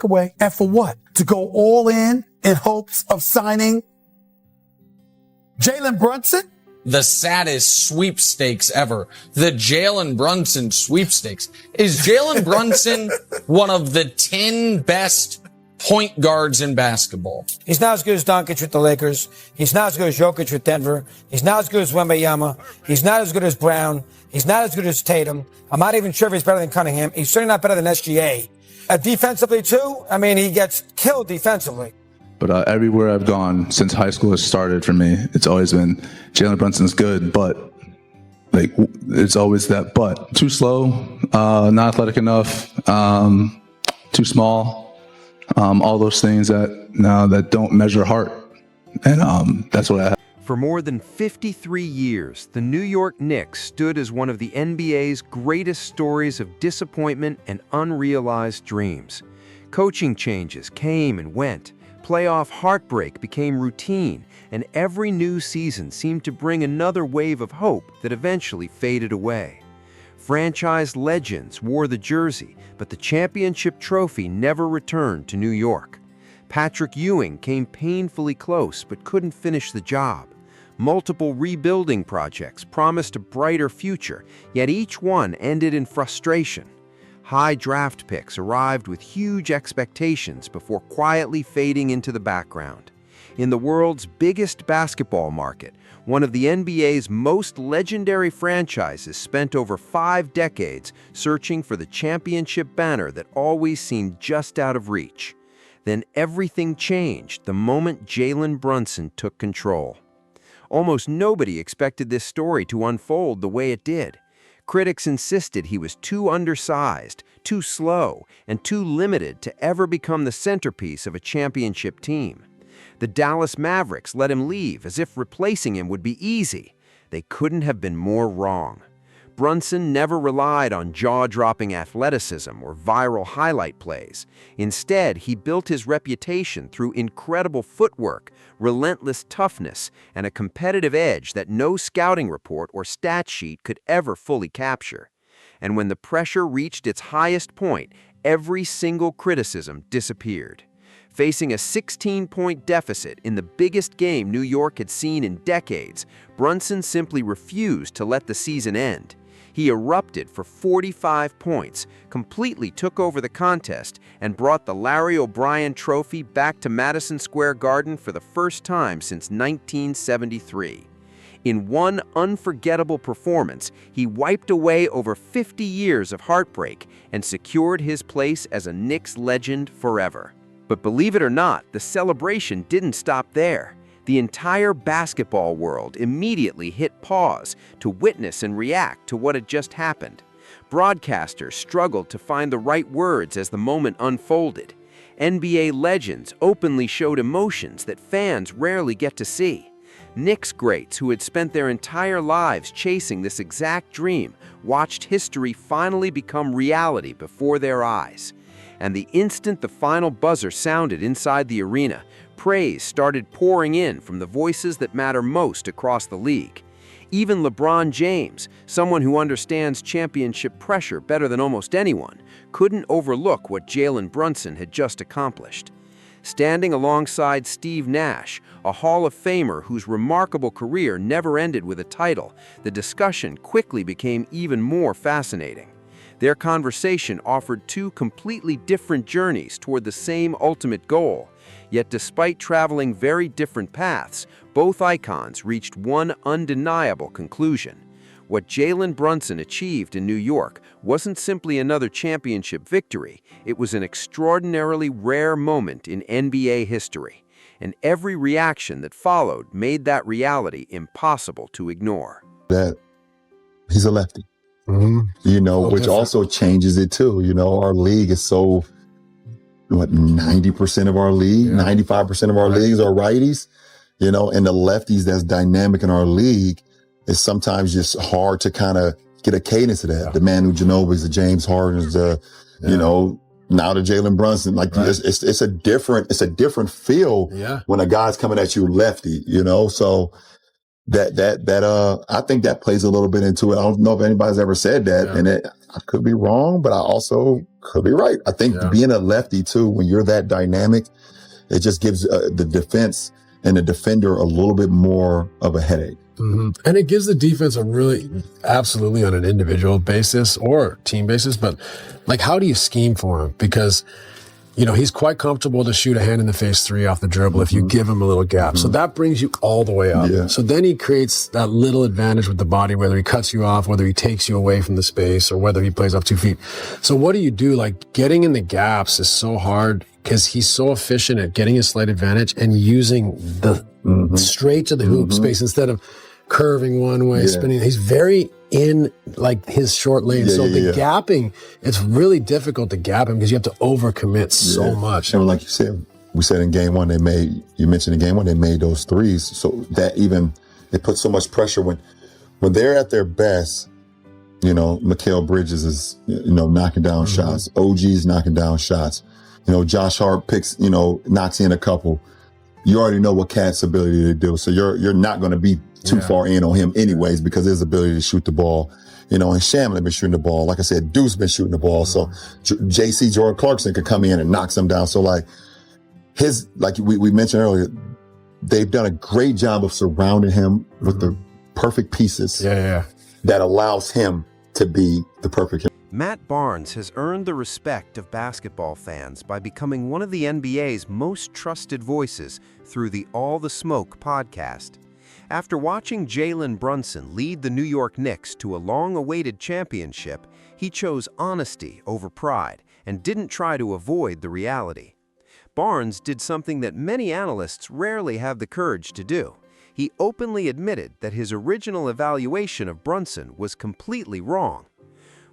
away. And for what? To go all in hopes of signing Jalen Brunson? The saddest sweepstakes ever. The Jalen Brunson sweepstakes. Is Jalen Brunson one of the 10 best point guards in basketball? He's not as good as Doncic with the Lakers. He's not as good as Jokic with Denver. He's not as good as Wembanyama. He's not as good as Brown. He's not as good as Tatum. I'm not even sure if he's better than Cunningham. He's certainly not better than SGA. Defensively, too, I mean, he gets killed defensively. But everywhere I've gone since high school has started for me, it's always been Jalen Brunson's good, but like it's always that but. Too slow, not athletic enough, too small, all those things that don't measure heart. And that's what I have. For more than 53 years, the New York Knicks stood as one of the NBA's greatest stories of disappointment and unrealized dreams. Coaching changes came and went. Playoff heartbreak became routine, and every new season seemed to bring another wave of hope that eventually faded away. Franchise legends wore the jersey, but the championship trophy never returned to New York. Patrick Ewing came painfully close but couldn't finish the job. Multiple rebuilding projects promised a brighter future, yet each one ended in frustration. High draft picks arrived with huge expectations before quietly fading into the background. In the world's biggest basketball market, one of the NBA's most legendary franchises spent over 5 decades searching for the championship banner that always seemed just out of reach. Then everything changed the moment Jalen Brunson took control. Almost nobody expected this story to unfold the way it did. Critics insisted he was too undersized, too slow, and too limited to ever become the centerpiece of a championship team. The Dallas Mavericks let him leave as if replacing him would be easy. They couldn't have been more wrong. Brunson never relied on jaw-dropping athleticism or viral highlight plays. Instead, he built his reputation through incredible footwork, relentless toughness, and a competitive edge that no scouting report or stat sheet could ever fully capture. And when the pressure reached its highest point, every single criticism disappeared. Facing a 16-point deficit in the biggest game New York had seen in decades, Brunson simply refused to let the season end. He erupted for 45 points, completely took over the contest, and brought the Larry O'Brien Trophy back to Madison Square Garden for the first time since 1973. In one unforgettable performance, he wiped away over 50 years of heartbreak and secured his place as a Knicks legend forever. But believe it or not, the celebration didn't stop there. The entire basketball world immediately hit pause to witness and react to what had just happened. Broadcasters struggled to find the right words as the moment unfolded. NBA legends openly showed emotions that fans rarely get to see. Knicks greats who had spent their entire lives chasing this exact dream watched history finally become reality before their eyes. And the instant the final buzzer sounded inside the arena, praise started pouring in from the voices that matter most across the league. Even LeBron James, someone who understands championship pressure better than almost anyone, couldn't overlook what Jalen Brunson had just accomplished. Standing alongside Steve Nash, a Hall of Famer whose remarkable career never ended with a title, the discussion quickly became even more fascinating. Their conversation offered two completely different journeys toward the same ultimate goal. Yet despite traveling very different paths, both icons reached one undeniable conclusion. What Jalen Brunson achieved in New York wasn't simply another championship victory, it was an extraordinarily rare moment in NBA history. And every reaction that followed made that reality impossible to ignore. That he's a lefty. Which also changes it too. Our league is so, 90% of our league, 95% of our leagues are righties, and the lefties that's dynamic in our league is sometimes just hard to kind of get a cadence of that. Yeah. The Manu Ginobili's, the James Harden's, now the Jalen Brunson, it's a different feel when a guy's coming at you lefty, so that I think that plays a little bit into it. I don't know if anybody's ever said that, and I could be wrong, but I also Could be right. I think being a lefty too, when you're that dynamic, it just gives the defense and the defender a little bit more of a headache. Mm-hmm. And it gives the defense a really, absolutely on an individual basis or team basis, but like, how do you scheme for him? Because, you know, he's quite comfortable to shoot a hand in the face three off the dribble if you give him a little gap. So that brings you all the way up. Yeah. So then he creates that little advantage with the body, whether he cuts you off, whether he takes you away from the space, or whether he plays off 2 feet. So what do you do? Like, getting in the gaps is so hard because he's so efficient at getting a slight advantage and using the straight to the hoop space instead of curving one way, spinning. He's very in like his short lane. The gapping, it's really difficult to gap him because you have to overcommit so much. And like you said, we said in game one, you mentioned in game one, they made those threes. So that it puts so much pressure when they're at their best. You know, Mikal Bridges is, knocking down shots. OG's knocking down shots. You know, Josh Hart knocks in a couple. You already know what Cat's ability to do. So you're not going to be too far in on him anyways because of his ability to shoot the ball. And Shamlin been shooting the ball. Like I said, Deuce been shooting the ball. So JC Jordan Clarkson could come in and knock some down. So like we mentioned earlier, they've done a great job of surrounding him with the perfect pieces that allows him to be the perfect him. Matt Barnes has earned the respect of basketball fans by becoming one of the NBA's most trusted voices through the All the Smoke podcast. After watching Jalen Brunson lead the New York Knicks to a long-awaited championship, he chose honesty over pride and didn't try to avoid the reality. Barnes did something that many analysts rarely have the courage to do. He openly admitted that his original evaluation of Brunson was completely wrong.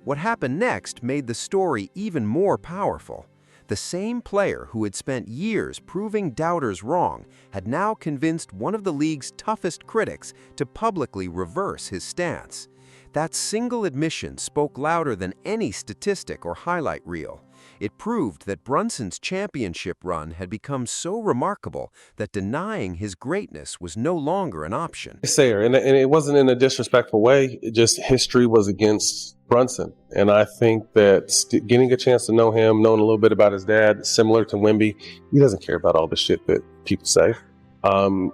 What happened next made the story even more powerful. The same player who had spent years proving doubters wrong had now convinced one of the league's toughest critics to publicly reverse his stance. That single admission spoke louder than any statistic or highlight reel. It proved that Brunson's championship run had become so remarkable that denying his greatness was no longer an option. And it wasn't in a disrespectful way. It just history was against Brunson. And I think that getting a chance to know him, knowing a little bit about his dad, similar to Wemby, he doesn't care about all the shit that people say.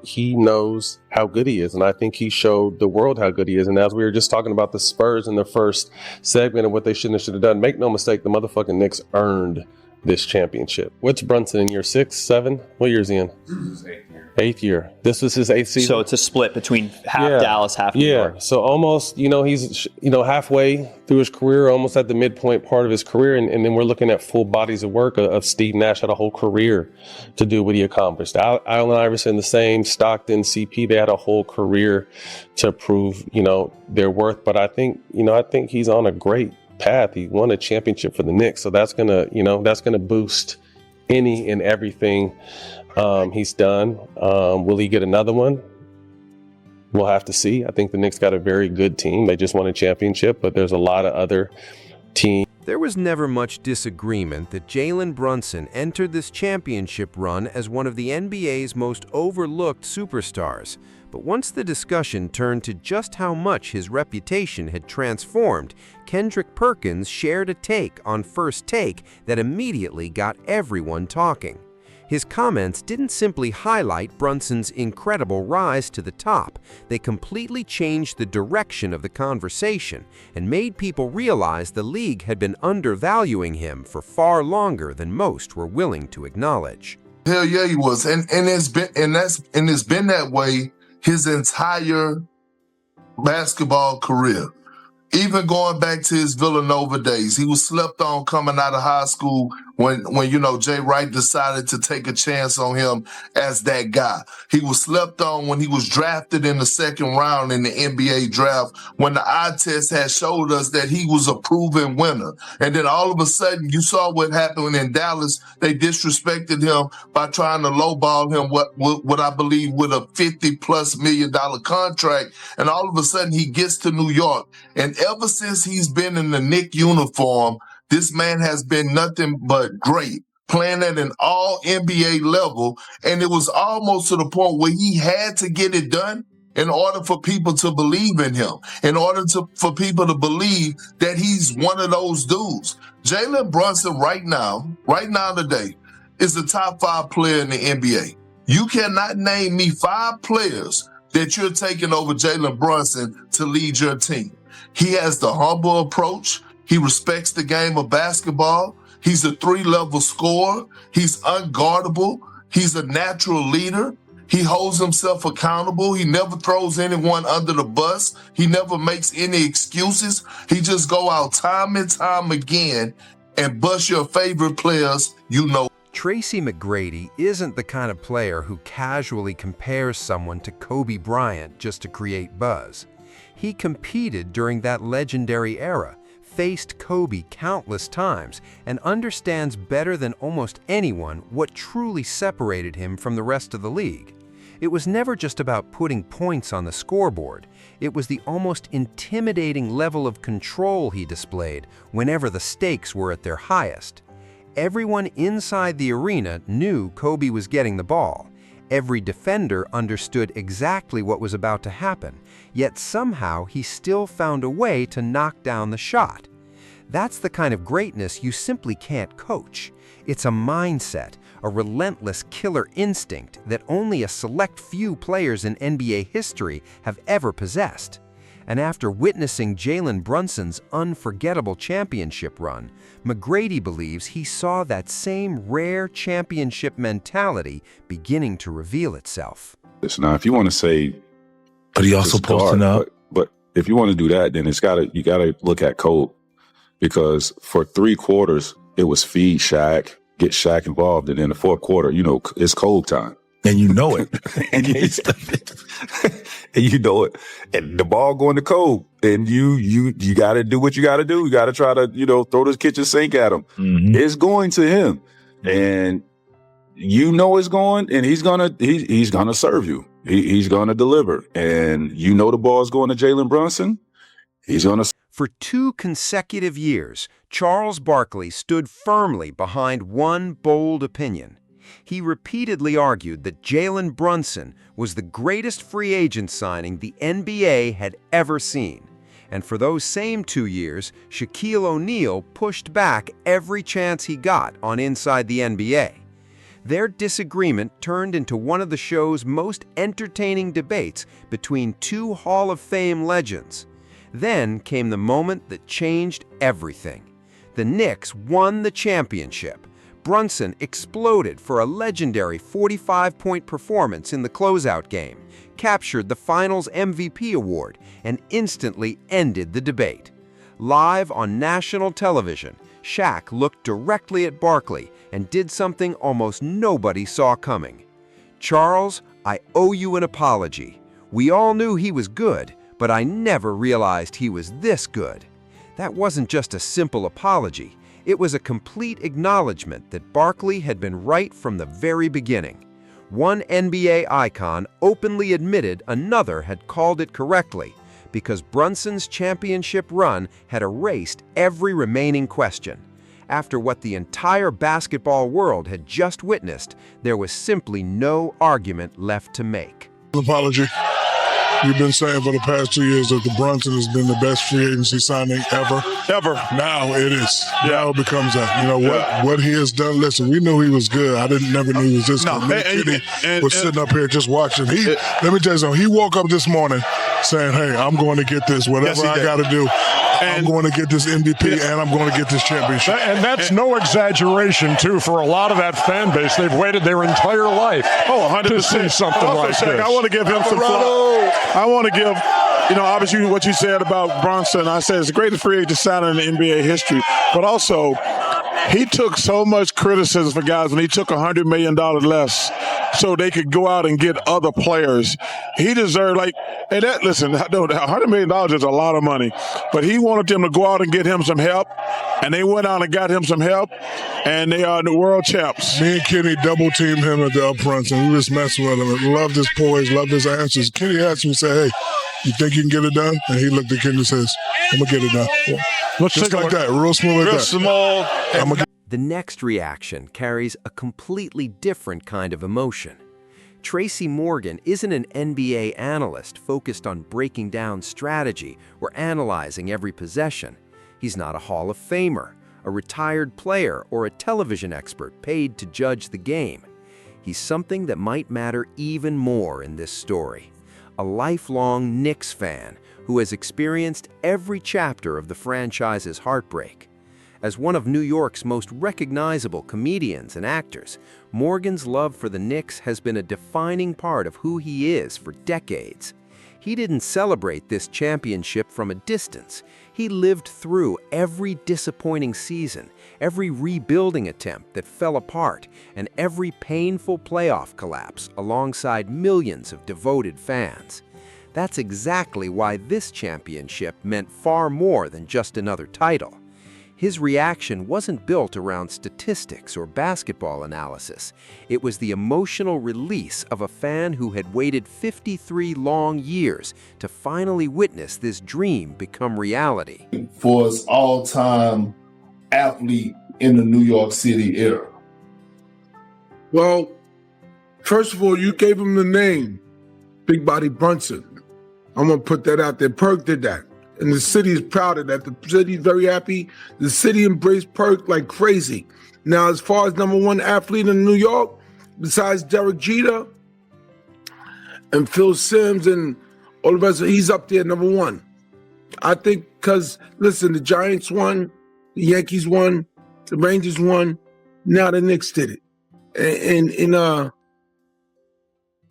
He knows how good he is, and I think he showed the world how good he is. And as we were just talking about the Spurs in the first segment and what they should have done, make no mistake, the motherfucking Knicks earned this championship. What's Brunson in year 6, 7? What year is he in? Eighth year. This was his 8th season. So it's a split between half Dallas, half New York. So almost, he's, halfway through his career, almost at the midpoint part of his career. And then we're looking at full bodies of work of Steve Nash had a whole career to do what he accomplished. Allen Iverson, the same. Stockton, CP, they had a whole career to prove, their worth. But I think he's on a great path. He won a championship for the Knicks. So that's gonna boost any and everything he's done. Will he get another one? We'll have to see. I think the Knicks got a very good team. They just won a championship, but there's a lot of other teams. There was never much disagreement that Jalen Brunson entered this championship run as one of the NBA's most overlooked superstars. But once the discussion turned to just how much his reputation had transformed, Kendrick Perkins shared a take on First Take that immediately got everyone talking. His comments didn't simply highlight Brunson's incredible rise to the top. They completely changed the direction of the conversation and made people realize the league had been undervaluing him for far longer than most were willing to acknowledge. Hell yeah, he was. And it's been that way his entire basketball career. Even going back to his Villanova days, he was slept on coming out of high school when Jay Wright decided to take a chance on him as that guy. He was slept on when he was drafted in the second round in the NBA draft, when the eye test had showed us that he was a proven winner. And then all of a sudden, you saw what happened in Dallas. They disrespected him by trying to lowball him what I believe with a $50+ million contract. And all of a sudden, he gets to New York. And ever since he's been in the Knicks uniform, this man has been nothing but great, playing at an all NBA level. And it was almost to the point where he had to get it done in order for people to believe in him, in order for people to believe that he's one of those dudes. Jalen Brunson right now today, is the top 5 player in the NBA. You cannot name me 5 players that you're taking over Jalen Brunson to lead your team. He has the humble approach. He respects the game of basketball. He's a 3-level scorer. He's unguardable. He's a natural leader. He holds himself accountable. He never throws anyone under the bus. He never makes any excuses. He just go out time and time again and bust your favorite players, you know. Tracy McGrady isn't the kind of player who casually compares someone to Kobe Bryant just to create buzz. He competed during that legendary era, faced Kobe countless times, and understands better than almost anyone what truly separated him from the rest of the league. It was never just about putting points on the scoreboard. It was the almost intimidating level of control he displayed whenever the stakes were at their highest. Everyone inside the arena knew Kobe was getting the ball. Every defender understood exactly what was about to happen, yet somehow he still found a way to knock down the shot. That's the kind of greatness you simply can't coach. It's a mindset, a relentless killer instinct that only a select few players in NBA history have ever possessed. And after witnessing Jalen Brunson's unforgettable championship run, McGrady believes he saw that same rare championship mentality beginning to reveal itself. Now, if you want to say, but he also posting up. But if you want to do that, then you gotta look at Kobe, because for 3 quarters it was feed Shaq, get Shaq involved, and in the 4th quarter, it's Kobe time. And you know it. and you know it. And the ball going to Kobe. And you got to do what you got to do. You got to try to, throw the kitchen sink at him. Mm-hmm. It's going to him. And it's going, and he's going to serve you. He's going to deliver. And the ball's going to Jalen Brunson. He's going to. For 2 consecutive years, Charles Barkley stood firmly behind one bold opinion. He repeatedly argued that Jalen Brunson was the greatest free agent signing the NBA had ever seen. And for those same 2 years, Shaquille O'Neal pushed back every chance he got on Inside the NBA. Their disagreement turned into one of the show's most entertaining debates between 2 Hall of Fame legends. Then came the moment that changed everything. The Knicks won the championship. Brunson exploded for a legendary 45-point performance in the closeout game, captured the Finals MVP award, and instantly ended the debate. Live on national television, Shaq looked directly at Barkley and did something almost nobody saw coming. "Charles, I owe you an apology. We all knew he was good, but I never realized he was this good." That wasn't just a simple apology. It was a complete acknowledgement that Barkley had been right from the very beginning. One NBA icon openly admitted another had called it correctly, because Brunson's championship run had erased every remaining question. After what the entire basketball world had just witnessed, there was simply no argument left to make. Apology. You've been saying for the past 2 years that the Brunson has been the best free agency signing ever. Ever. Now it is. Now it becomes that. What he has done. Listen, we knew he was good. Never knew he was this good. Kitty was sitting up here just watching. Let me tell you something. He woke up this morning saying, "Hey, I'm going to get this. Whatever I got to do. I'm going to get this MVP and I'm going to get this championship." And that's no exaggeration, too, for a lot of that fan base. They've waited their entire life 100%. To see something like this. I want to give him some flowers. I want to give, obviously what you said about Brunson. I said it's the greatest free agent signing in NBA history. But also, he took so much criticism for guys when he took $100 million less so they could go out and get other players. He deserved, listen, $100 million is a lot of money, but he wanted them to go out and get him some help, and they went out and got him some help, and they are the world champs. Me and Kenny double-teamed him at the upfronts, and we was messing with him. Loved his poise, loved his answers. Kenny asked me, "Hey, you think you can get it done?" And he looked at Kenny and says, "I'm going to get it done." Yeah. Just like that, real smooth like that. Small. The next reaction carries a completely different kind of emotion. Tracy Morgan isn't an NBA analyst focused on breaking down strategy or analyzing every possession. He's not a Hall of Famer, a retired player, or a television expert paid to judge the game. He's something that might matter even more in this story. A lifelong Knicks fan who has experienced every chapter of the franchise's heartbreak. As one of New York's most recognizable comedians and actors, Morgan's love for the Knicks has been a defining part of who he is for decades. He didn't celebrate this championship from a distance. He lived through every disappointing season, every rebuilding attempt that fell apart, and every painful playoff collapse alongside millions of devoted fans. That's exactly why this championship meant far more than just another title. His reaction wasn't built around statistics or basketball analysis. It was the emotional release of a fan who had waited 53 long years to finally witness this dream become reality. For his all-time athlete in the New York City era. Well, first of all, you gave him the name, Big Body Brunson. I'm going to put that out there. Perk did that. And the city is proud of that. The city is very happy. The city embraced Perk like crazy. Now, as far as number one athlete in New York, besides Derek Jeter and Phil Simms and all the rest, he's up there, number one. I think because, listen, the Giants won, the Yankees won, the Rangers won, now the Knicks did it. And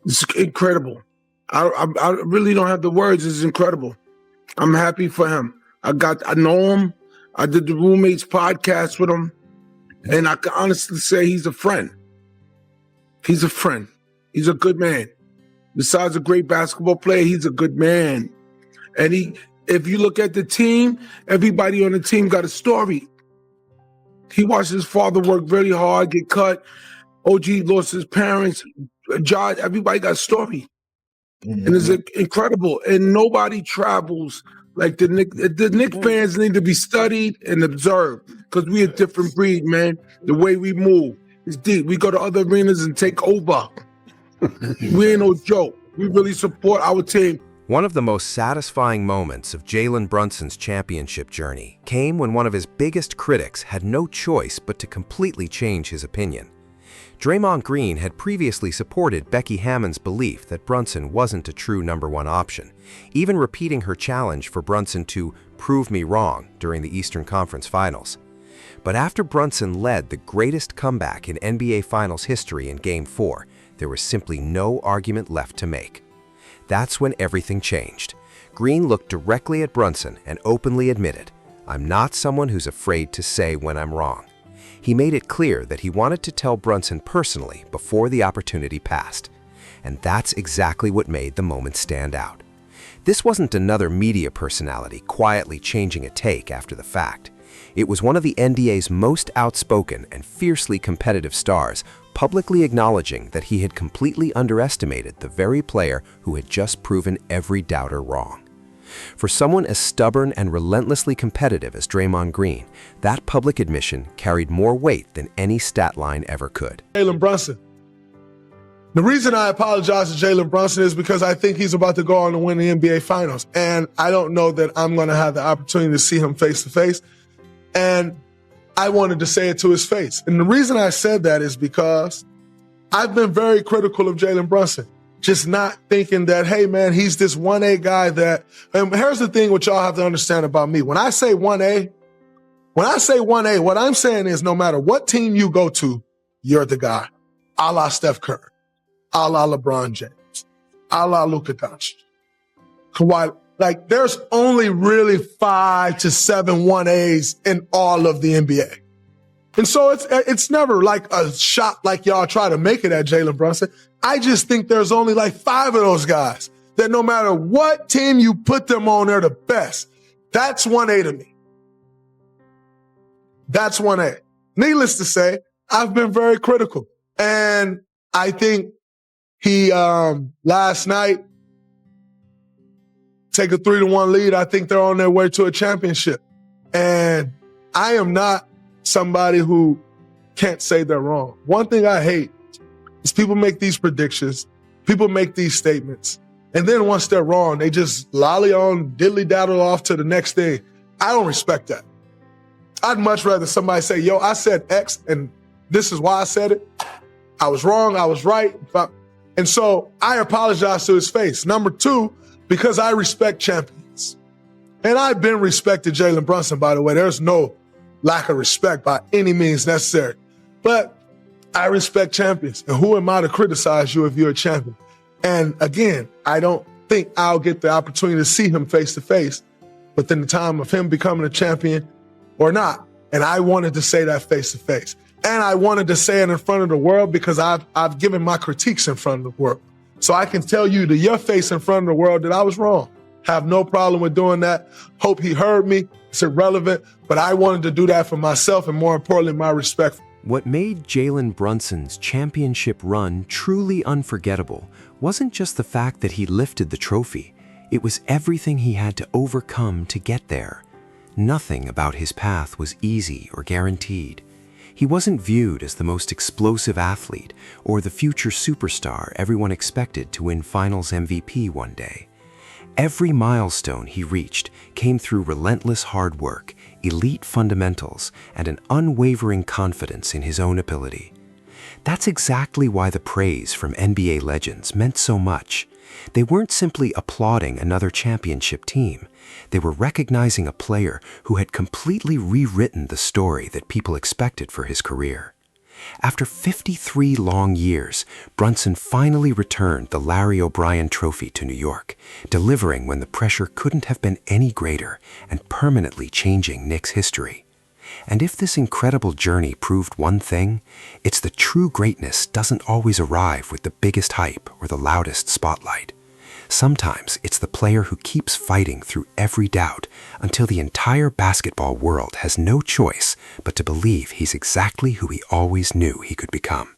it's incredible. I really don't have the words. It's incredible. I'm happy for him. I know him. I did the Roommates podcast with him. And I can honestly say he's a friend. He's a friend. He's a good man. Besides a great basketball player, he's a good man. And if you look at the team, everybody on the team got a story. He watched his father work really hard, get cut. OG lost his parents. Josh, everybody got a story. Mm-hmm. And it's incredible. And nobody travels like the Knicks. The Knicks fans need to be studied and observed because we a different breed, man. The way we move is deep. We go to other arenas and take over. We ain't no joke. We really support our team. One of the most satisfying moments of Jalen Brunson's championship journey came when one of his biggest critics had no choice but to completely change his opinion. Draymond Green had previously supported Becky Hammon's belief that Brunson wasn't a true number one option, even repeating her challenge for Brunson to prove me wrong during the Eastern Conference Finals. But after Brunson led the greatest comeback in NBA Finals history in Game 4, there was simply no argument left to make. That's when everything changed. Green looked directly at Brunson and openly admitted, "I'm not someone who's afraid to say when I'm wrong." He made it clear that he wanted to tell Brunson personally before the opportunity passed. And that's exactly what made the moment stand out. This wasn't another media personality quietly changing a take after the fact. It was one of the NBA's most outspoken and fiercely competitive stars publicly acknowledging that he had completely underestimated the very player who had just proven every doubter wrong. For someone as stubborn and relentlessly competitive as Draymond Green, that public admission carried more weight than any stat line ever could. Jalen Brunson. The reason I apologize to Jalen Brunson is because I think he's about to go on to win the NBA Finals. And I don't know that I'm going to have the opportunity to see him face to face. And I wanted to say it to his face. And the reason I said that is because I've been very critical of Jalen Brunson. Just not thinking that, hey, man, he's this 1A guy that, and here's the thing what y'all have to understand about me. When I say 1A, what I'm saying is no matter what team you go to, you're the guy. A la Steph Curry, a la LeBron James, a la Luka Doncic. Kawhi, like there's only really 5 to 7 1As in all of the NBA. And so it's never like a shot like y'all try to make it at Jalen Brunson. I just think there's only like 5 of those guys that no matter what team you put them on, they're the best. That's 1A to me. That's 1A. Needless to say, I've been very critical. And I think he, last night, take a 3-1 lead. I think they're on their way to a championship. And I am not somebody who can't say they're wrong. One thing I hate is people make these predictions People make these statements, and then once they're wrong, they just lolly on, diddly-daddle off to the next thing. I don't respect that. I'd much rather somebody say, yo, I said X, and this is why I said it. I was wrong, I was right. And so I apologize to his face. Number two, because I respect champions. And I've been respected Jalen Brunson, by the way. There's no lack of respect by any means necessary. But I respect champions. And who am I to criticize you if you're a champion? And again, I don't think I'll get the opportunity to see him face to face within the time of him becoming a champion or not. And I wanted to say that face to face. And I wanted to say it in front of the world because I've given my critiques in front of the world. So I can tell you to your face in front of the world that I was wrong. Have no problem with doing that. Hope he heard me. It's irrelevant, but I wanted to do that for myself and more importantly, my respect. What made Jalen Brunson's championship run truly unforgettable wasn't just the fact that he lifted the trophy. It was everything he had to overcome to get there. Nothing about his path was easy or guaranteed. He wasn't viewed as the most explosive athlete or the future superstar everyone expected to win Finals MVP one day. Every milestone he reached came through relentless hard work, elite fundamentals, and an unwavering confidence in his own ability. That's exactly why the praise from NBA legends meant so much. They weren't simply applauding another championship team. They were recognizing a player who had completely rewritten the story that people expected for his career. After 53 long years, Brunson finally returned the Larry O'Brien Trophy to New York, delivering when the pressure couldn't have been any greater and permanently changing Knicks history. And if this incredible journey proved one thing, it's that true greatness doesn't always arrive with the biggest hype or the loudest spotlight. Sometimes it's the player who keeps fighting through every doubt until the entire basketball world has no choice but to believe he's exactly who he always knew he could become.